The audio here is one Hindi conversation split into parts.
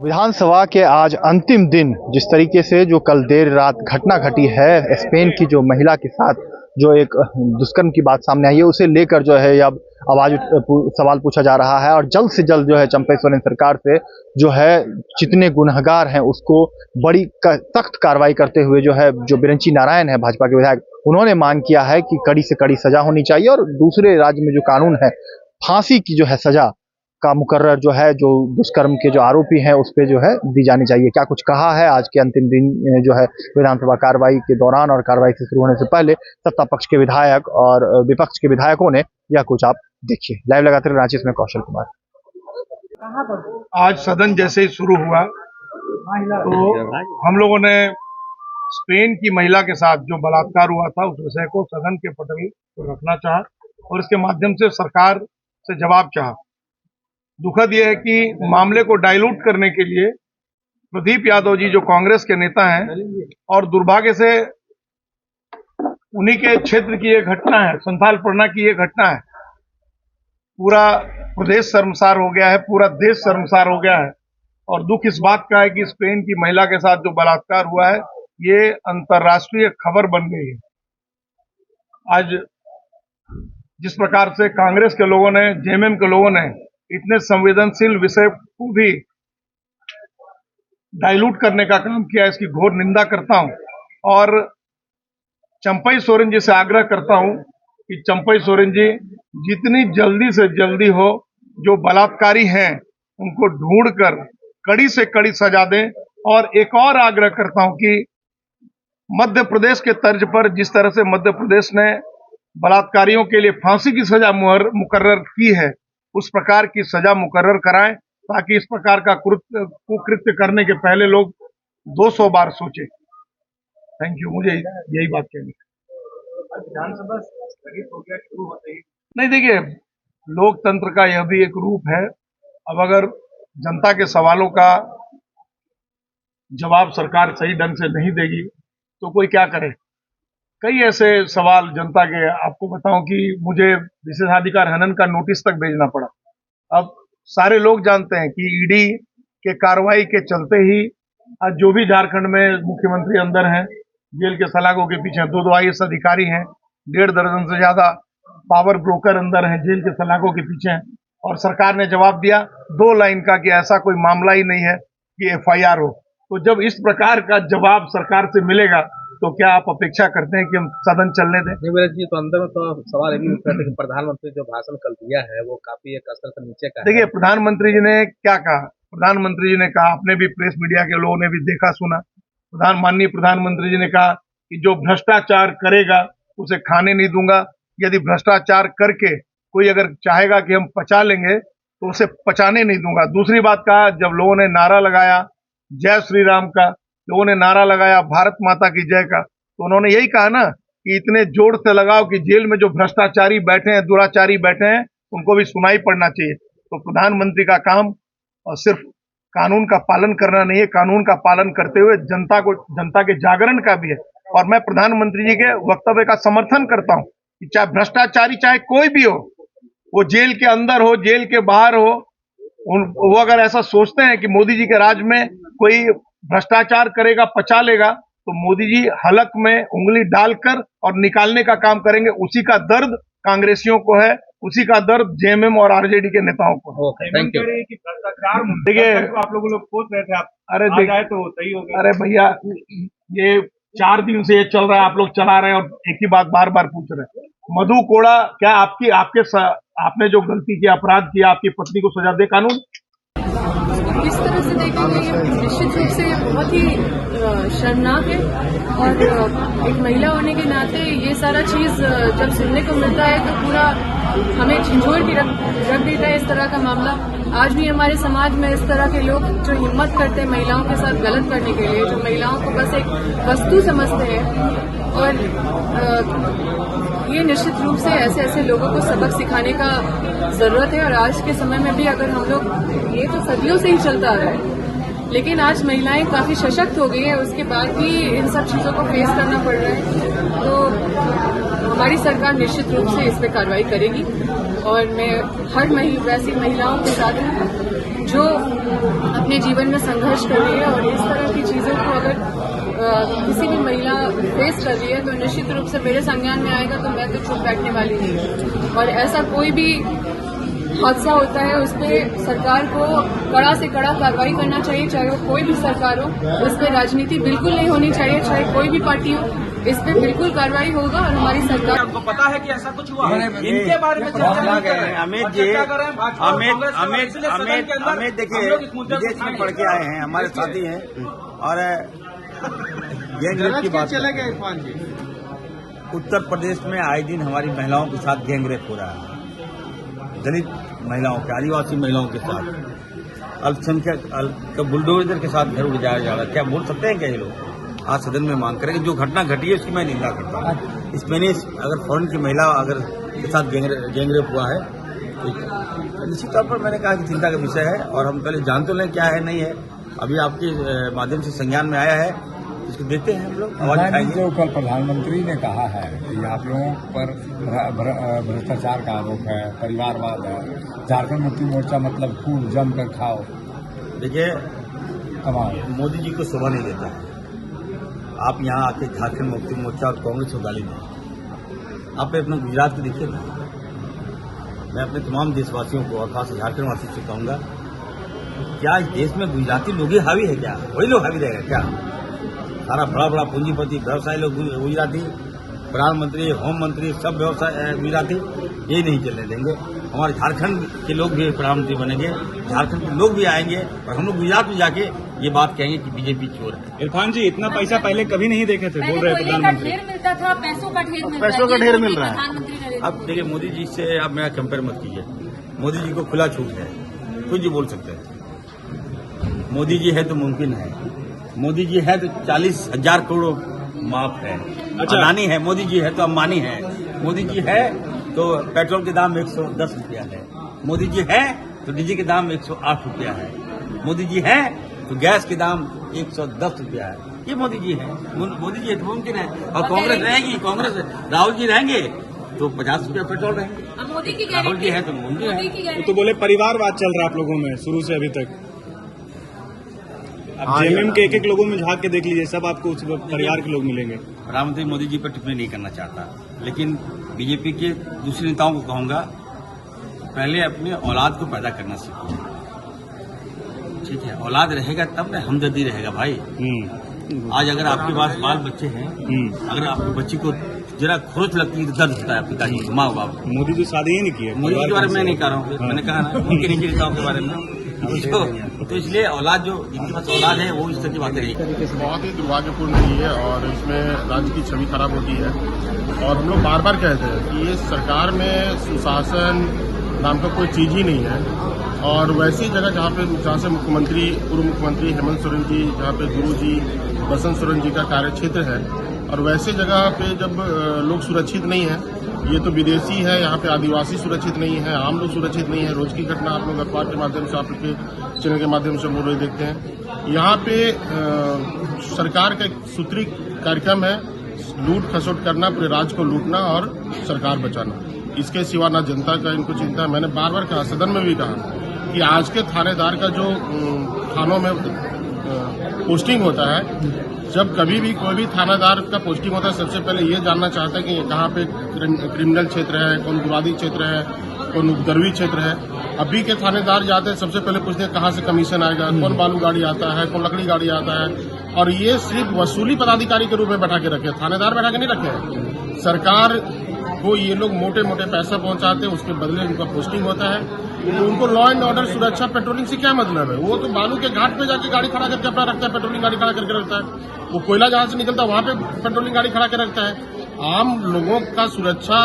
विधानसभा के आज अंतिम दिन जिस तरीके से जो कल देर रात घटना घटी है स्पेन की जो महिला के साथ जो एक दुष्कर्म की बात सामने आई है उसे लेकर जो है अब सवाल पूछा जा रहा है और जल्द से जल्द जो है चंपई सोरेन सरकार से जो है जितने गुनहगार हैं उसको बड़ी सख्त कार्रवाई करते हुए जो है जो बिरंची नारायण है भाजपा के विधायक उन्होंने मांग किया है कि कड़ी से कड़ी सजा होनी चाहिए और दूसरे राज्य में जो कानून है फांसी की जो है सजा का मुकर्रर जो है जो दुष्कर्म के जो आरोपी हैं उस पे जो है दी जानी चाहिए। क्या कुछ कहा है आज के अंतिम दिन जो है विधानसभा कार्रवाई के दौरान और कार्रवाई से शुरू होने से पहले सत्ता पक्ष के विधायक और विपक्ष के विधायकों ने, या कुछ आप देखिए। लाइव लगाते रहे रांची में कौशल कुमार। आज सदन जैसे ही शुरू हुआ तो हम लोगों ने स्पेन की महिला के साथ जो बलात्कार हुआ था उस विषय को सदन के पटल पर रखना चाहा और इसके माध्यम से सरकार से जवाब चाहा। दुखद यह है कि मामले को डाइल्यूट करने के लिए प्रदीप यादव जी जो कांग्रेस के नेता हैं और दुर्भाग्य से उन्हीं के क्षेत्र की ये घटना है, संथाल परगना की ये घटना है, पूरा प्रदेश शर्मसार हो गया है, पूरा देश शर्मसार हो गया है। और दुख इस बात का है कि स्पेन की महिला के साथ जो बलात्कार हुआ है ये अंतर्राष्ट्रीय खबर बन गई है। आज जिस प्रकार से कांग्रेस के लोगों ने, जेएमएम के लोगों ने इतने संवेदनशील विषय को भी डाइल्यूट करने का काम किया, इसकी घोर निंदा करता हूं और चंपई सोरेन जी से आग्रह करता हूं कि चंपई सोरेन जी जितनी जल्दी से जल्दी हो जो बलात्कारी हैं उनको ढूंढकर कड़ी से कड़ी सजा दें। और एक और आग्रह करता हूं कि मध्य प्रदेश के तर्ज पर जिस तरह से मध्य प्रदेश ने बलात्कारियों के लिए फांसी की सजा मुकर्रर की है उस प्रकार की सजा मुकर्रर कराएं ताकि इस प्रकार का कुकृत्य करने के पहले लोग 200 बार सोचें। थैंक यू, मुझे यही बात कहनी है। विधानसभा स्थगित हो गया, शुरू होते ही नहीं, देखिए लोकतंत्र का यह भी एक रूप है। अब अगर जनता के सवालों का जवाब सरकार सही ढंग से नहीं देगी तो कोई क्या करे। कई ऐसे सवाल जनता के, आपको बताऊं कि मुझे विशेषाधिकार हनन का नोटिस तक भेजना पड़ा। अब सारे लोग जानते हैं कि ईडी के कार्रवाई के चलते ही आज जो भी झारखंड में मुख्यमंत्री अंदर हैं, जेल के सलाखों के पीछे 2 IAS अधिकारी हैं, 1.5 दर्जन से ज्यादा पावर ब्रोकर अंदर हैं, जेल के सलाखों के पीछे हैं। और सरकार ने जवाब दिया 2 लाइन का कि ऐसा कोई मामला ही नहीं है कि FIR हो। तो जब इस प्रकार का जवाब सरकार से मिलेगा तो क्या आप अपेक्षा करते हैं कि हम सदन चलने दें? जी, तो अंदर में तो सवाल ये उठता है कि प्रधानमंत्री जो भाषण कल दिया है वो काफी एक स्तर से नीचे का है। देखिए प्रधानमंत्री जी ने क्या कहा, प्रधानमंत्री जी ने कहा, आपने भी प्रेस मीडिया के लोगों ने भी देखा सुना, माननीय प्रधानमंत्री जी ने कहा कि जो भ्रष्टाचार करेगा उसे खाने नहीं दूंगा। यदि भ्रष्टाचार करके कोई अगर चाहेगा कि हम पचा लेंगे तो उसे पचाने नहीं दूंगा। दूसरी बात कहा, जब लोगों ने नारा लगाया जय श्री राम का, लोगों ने नारा लगाया भारत माता की जय का, तो उन्होंने यही कहा ना कि इतने जोर से लगाओ कि जेल में जो भ्रष्टाचारी बैठे हैं, दुराचारी बैठे हैं, उनको भी सुनाई पड़ना चाहिए। तो प्रधानमंत्री का काम और सिर्फ कानून का पालन करना नहीं है, कानून का पालन करते हुए जनता के जागरण का भी है। और मैं प्रधानमंत्री जी के वक्तव्य का समर्थन करता हूं कि चाहे भ्रष्टाचारी चाहे कोई भी हो, वो जेल के अंदर हो, जेल के बाहर हो, वो अगर ऐसा सोचते हैं कि मोदी जी के राज में कोई भ्रष्टाचार करेगा, पचा लेगा, तो मोदी जी हलक में उंगली डालकर और निकालने का काम करेंगे। उसी का दर्द कांग्रेसियों को है, उसी का दर्द जेएमएम और आरजेडी के नेताओं को है। Thank you. देखिए आप लोग सोच रहे थे आप अरे जाए तो सही हो गया। अरे भैया, ये 4 दिन से ये चल रहा है, आप लोग चला रहे हैं और एक ही बात बार बार पूछ रहे हैं। मधु कोड़ा, क्या आपने जो गलती किया, अपराध किया, आपकी पत्नी को सजा दे कानून? इस तरह से देखेंगे ये निश्चित रूप से बहुत ही शर्मनाक है और एक महिला होने के नाते ये सारा चीज जब सुनने को मिलता है तो पूरा हमें झंझोर भी रख देता है। इस तरह का मामला आज भी हमारे समाज में इस तरह के लोग जो हिम्मत करते हैं महिलाओं के साथ गलत करने के लिए, जो महिलाओं को बस एक वस्तु समझते हैं, और ये निश्चित रूप से ऐसे लोगों को सबक सिखाने का जरूरत है। और आज के समय में भी अगर हम लोग, ये तो सदियों से ही चलता आ रहा है, लेकिन आज महिलाएं काफी सशक्त हो गई है, उसके बाद भी इन सब चीजों को फेस करना पड़ रहा है। तो हमारी सरकार निश्चित रूप से इस पर कार्रवाई करेगी और मैं हर वैसी महिलाओं के साथ जो अपने जीवन में संघर्ष कर रही है और इस तरह की चीजों को अगर किसी भी महिला फेस कर रही है तो निश्चित रूप से मेरे संज्ञान में आएगा तो मैं तो चुप बैठने वाली नहीं हूँ। और ऐसा कोई भी हादसा होता है उस पर सरकार को कड़ा से कड़ा कार्रवाई करना चाहिए, चाहे वो कोई भी सरकार हो। उस पर राजनीति बिल्कुल नहीं होनी चाहिए, चाहे कोई भी पार्टी हो, इस पे बिल्कुल कार्रवाई होगा। और हमारी सरकार, आपको पता है कि ऐसा कुछ हुआ, इनके बारे में चर्चा नहीं कर रहे हैं। अमित देखिए विदेश में पढ़ के आए हैं, हमारे साथी हैं और गैंगरेप की बात चले गए। इरफान जी, उत्तर प्रदेश में आए दिन हमारी महिलाओं के साथ गैंगरेप हो रहा है, दलित महिलाओं के, आदिवासी महिलाओं के साथ, अल्पसंख्यक बुलडोजर के साथ घर उजाड़ा जा रहा है। क्या बोल सकते हैं क्या ये लोग? आज सदन में मांग करेंगे। जो घटना घटी है उसकी मैं निंदा करता हूँ। इसमें अगर फॉरेन की महिला अगर के साथ गैंगरेप हुआ है तो निश्चित तौर पर मैंने कहा कि चिंता का विषय है और हम पहले जान तो लें क्या है नहीं है। अभी आपके माध्यम से संज्ञान में आया है, इसको देखते हैं हम लोग। जो कल प्रधानमंत्री ने कहा है कि आप लोगों पर भ्रष्टाचार का आरोप है, परिवारवाद है, झारखंड मुक्ति मोर्चा मतलब खूब जम कर खाओ। देखिए मोदी जी को शोभा नहीं देता है आप यहाँ आके झारखंड मुक्ति मोर्चा और कांग्रेस को गाली दें। आप अपना गुजरात को देखिए ना। मैं अपने तमाम देशवासियों को और खास झारखंड वासियों से कहूंगा, क्या इस देश में गुजराती लोग ही हावी है? क्या वही लोग हावी रहेगा क्या? सारा बड़ा बड़ा पूंजीपति व्यवसाय लोग गुजराती, प्रधानमंत्री, होम मंत्री, सब व्यवसाय गुजराती, ये नहीं चलने देंगे। हमारे झारखंड के लोग भी प्रधानमंत्री बनेंगे, झारखंड के लोग भी आएंगे और हम लोग गुजरात में जाके ये बात कहेंगे कि बीजेपी चोर है। इरफान जी, इतना पैसा पहले कभी नहीं देखे थे, बोल रहे प्रधानमंत्री। ढेर मिलता था, पैसों का ढेर मिल रहा है। अब देखिए मोदी जी से आप मेरा कंपेयर मत कीजिए। मोदी जी को खुला छूट है, कुछ भी बोल सकते हैं। मोदी जी है तो मुमकिन है, मोदी जी है तो 40,000 करोड़ माफ है। अडानी है, मोदी जी है तो अंबानी है, मोदी जी है तो पेट्रोल के दाम 110 रुपया है, मोदी जी है तो डीजल के दाम 108 रुपया है, मोदी जी है तो गैस के दाम 110 रुपया है। ये मोदी जी है, मोदी जी है तो मुमकिन है। और कांग्रेस रहेगी, कांग्रेस राहुल जी रहेंगे तो 50 रुपया पेट्रोल रहेंगे। मोदी की राहुल जी है तो मुमकिन है। तो बोले परिवारवाद चल रहा है आप लोगों में शुरू से अभी तक। अब जेएमएम के एक लोगों में झांक के देख लीजिए, सब आपको उस परिवार के लोग मिलेंगे। प्रधानमंत्री मोदी जी पर टिप्पणी नहीं करना चाहता, लेकिन बीजेपी के दूसरे नेताओं को कहूंगा, पहले अपने औलाद को पैदा करना सीखो। ठीक है, औलाद रहेगा तब ना हमदर्दी रहेगा भाई। आज अगर आपके पास बाल बच्चे हैं, अगर आपके बच्ची को जरा खरोच लगती है तो दर्द होता है पिताजी, माँ बाप। मोदी जी शादी ही नहीं की है। मोदी के बारे में मैं नहीं कह रहा हूँ, मैंने कहा ना उनके नीचे नेताओं के बारे में। तो इसलिए औलाद जो जिनके पास औलाद है वो इस तरह की बातें नहीं। बहुत ही दुर्भाग्यपूर्ण रही है और इसमें राज्य की छवि खराब होती है। और हम लोग बार बार कहते हैं कि ये सरकार में सुशासन नाम का कोई चीज ही नहीं है। और वैसी जगह जहाँ से मुख्यमंत्री, पूर्व मुख्यमंत्री हेमंत सोरेन जी, जहाँ पे गुरु जी बसंत सोरेन जी का कार्य क्षेत्र है, और वैसे जगह पे जब लोग सुरक्षित नहीं है, ये तो विदेशी है, यहाँ पे आदिवासी सुरक्षित नहीं है, आम लोग सुरक्षित नहीं है। रोज की घटना आप लोग अखबार के माध्यम से, आपके चैनल के माध्यम से बोल रहे देखते हैं। यहाँ पे सरकार का एक सूत्री कार्यक्रम है, लूट खसोट करना, पूरे राज्य को लूटना और सरकार बचाना। इसके सिवा ना जनता का इनको चिंता है। मैंने बार बार कहा, सदन में भी कहा कि आज के थानेदार का जो थानों में पोस्टिंग होता है, जब कभी भी कोई भी थानादार का पोस्टिंग होता है, सबसे पहले ये जानना चाहता है कि कहाँ पे क्रिमिनल क्षेत्र है, कौन उग्रवादी क्षेत्र है, कौन उपद्रवी क्षेत्र है। अभी के थानेदार जाते हैं, सबसे पहले पूछते हैं कहाँ से कमीशन आएगा, कौन बालू गाड़ी आता है, कौन लकड़ी गाड़ी आता है। और ये सिर्फ वसूली पदाधिकारी के रूप में बैठा के रखे, थानेदार बैठा के नहीं रखे। सरकार को ये लोग मोटे मोटे पैसा पहुंचाते हैं, उसके बदले उनका पोस्टिंग होता है। तो उनको लॉ एंड ऑर्डर, सुरक्षा, पेट्रोलिंग से क्या मतलब है? वो तो बालू के घाट पे जाके गाड़ी खड़ा करके अपना रखता है, पेट्रोलिंग गाड़ी खड़ा करके रखता है। वो कोयला जहां से निकलता है वहां पे पेट्रोलिंग गाड़ी खड़ा कर रखता है। आम लोगों का सुरक्षा,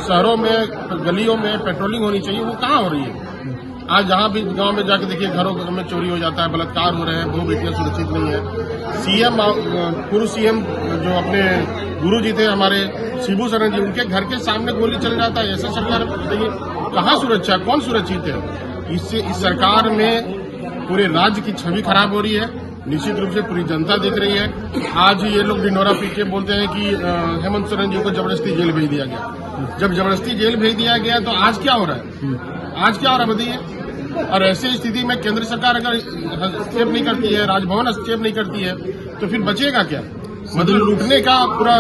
शहरों में, गलियों में पेट्रोलिंग होनी चाहिए, वो कहाँ हो रही है? आज जहां भी गांव में जाके देखिए, घरों में चोरी हो जाता है, बलात्कार हो रहे हैं, वो बेटियां सुरक्षित नहीं है। सीएम, पूर्व सीएम जो अपने गुरु जी थे हमारे शिबू सोरेन जी, उनके घर के सामने गोली चल जाता है। ऐसा सरकार देखिए, कहाँ सुरक्षा, कौन सुरक्षित है? इससे इस सरकार में पूरे राज्य की छवि खराब हो रही है। निश्चित रूप से पूरी जनता देख रही है। आज ये लोग ढिंढोरा पीट के बोलते हैं कि हेमंत सोरेन जी को जबरदस्ती जेल भेज दिया गया। जब जबरदस्ती जेल भेज दिया गया तो आज क्या हो रहा है? आज क्या हो रहा है बताइए? और ऐसी स्थिति में केंद्र सरकार अगर हस्तक्षेप नहीं करती है, राजभवन हस्तक्षेप नहीं करती है, तो फिर बचेगा क्या? मतलब लूटने का पूरा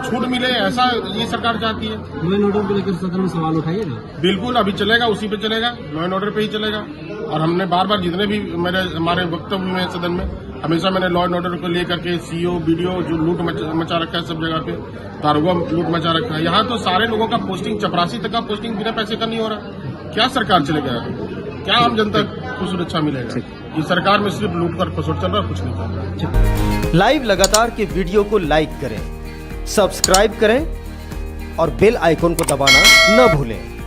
छूट मिले, ऐसा ये सरकार चाहती है। लॉ एंड ऑर्डर को लेकर सदन में सवाल उठाइए ना। बिल्कुल, अभी चलेगा, उसी पे चलेगा, लॉ एंड ऑर्डर पे ही चलेगा। और हमने बार बार जितने भी हमारे वक्तव्य में सदन में हमेशा मैंने लॉ एंड ऑर्डर को लेकर के सीओ बीडीओ जो लूट मचा रखा है सब जगह पे, दारोगा लूट मचा रखा है। यहाँ तो सारे लोगों का पोस्टिंग, चपरासी तक का पोस्टिंग बिना पैसे का नहीं हो रहा। क्या सरकार चलेगा? क्या आम जनता को सुरक्षा मिलेगा? ये सरकार में सिर्फ लूट कर खसोट चल रहा, कुछ नहीं कर रहा। लाइव लगातार के वीडियो को लाइक करें, सब्सक्राइब करें और बेल आइकॉन को दबाना न भूलें।